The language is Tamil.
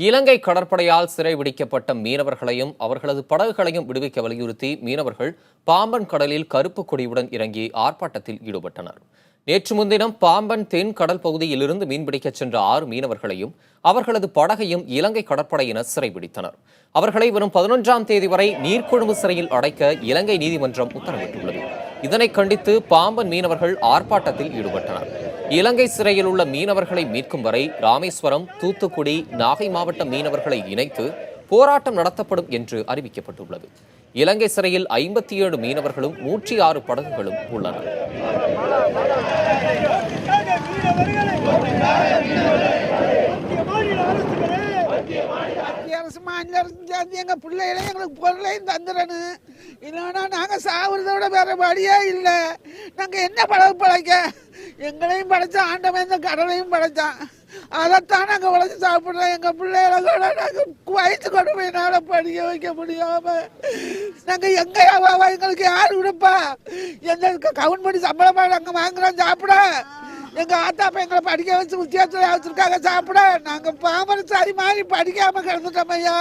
இலங்கை கடற்படையால் சிறைபிடிக்கப்பட்ட மீனவர்களையும் அவர்களது படகுகளையும் விடுவிக்க வலியுறுத்தி மீனவர்கள் பாம்பன் கடலில் கருப்பு கொடியுடன் இறங்கி ஆர்ப்பாட்டத்தில் ஈடுபட்டனர். நேற்று முன்தினம் பாம்பன் தென் கடல் பகுதியிலிருந்து மீன்பிடிக்கச் சென்ற 6 மீனவர்களையும் அவர்களது படகையும் இலங்கை கடற்படையினர் சிறைபிடித்தனர். அவர்களை வரும் 11ஆம் தேதி வரை நீர்கொழும்பு சிறையில் அடைக்க இலங்கை நீதிமன்றம் உத்தரவிட்டுள்ளது. இதனை கண்டித்து பாம்பன் மீனவர்கள் ஆர்ப்பாட்டத்தில் ஈடுபட்டனர். இலங்கை சிறையில் உள்ள மீனவர்களை மீட்கும் வரை ராமேஸ்வரம், தூத்துக்குடி, நாகை மாவட்ட மீனவர்களை இணைத்து போராட்டம் நடத்தப்படும் என்று அறிவிக்கப்பட்டுள்ளது. இலங்கை சிறையில் 57 மீனவர்களும் 106 படகுகளும் உள்ளன. எங்க பிள்ளைகளை எங்களுக்கு பொருளையும் தந்துடணும், இல்லைன்னா நாங்க சாவுறதோட வேற வழியே இல்லை. நாங்க என்ன பழகு பழைக்க எங்களையும் படைச்சான், ஆண்டவன் இந்த கடலையும் படைச்சான். அதைத்தான் நாங்க உழைச்சி சாப்பிடுறோம். எங்க பிள்ளைகளை கூட நாங்க வயிற்று கொண்டு போய் நாட படிக்க வைக்க முடியாம நாங்க எங்க எங்களுக்கு யாரு விடுப்பா? எங்களுக்கு கவுன் பண்ணி சம்பளமா நாங்க வாங்குறோம் சாப்பிட. எங்க ஆத்தாப்ப எங்களை படிக்க வச்சு உத்தியோகத்துல வச்சிருக்காங்க சாப்பிட. நாங்க பாமர சரி மாதிரி படிக்காம கிடந்துட்டோம் ஐயா.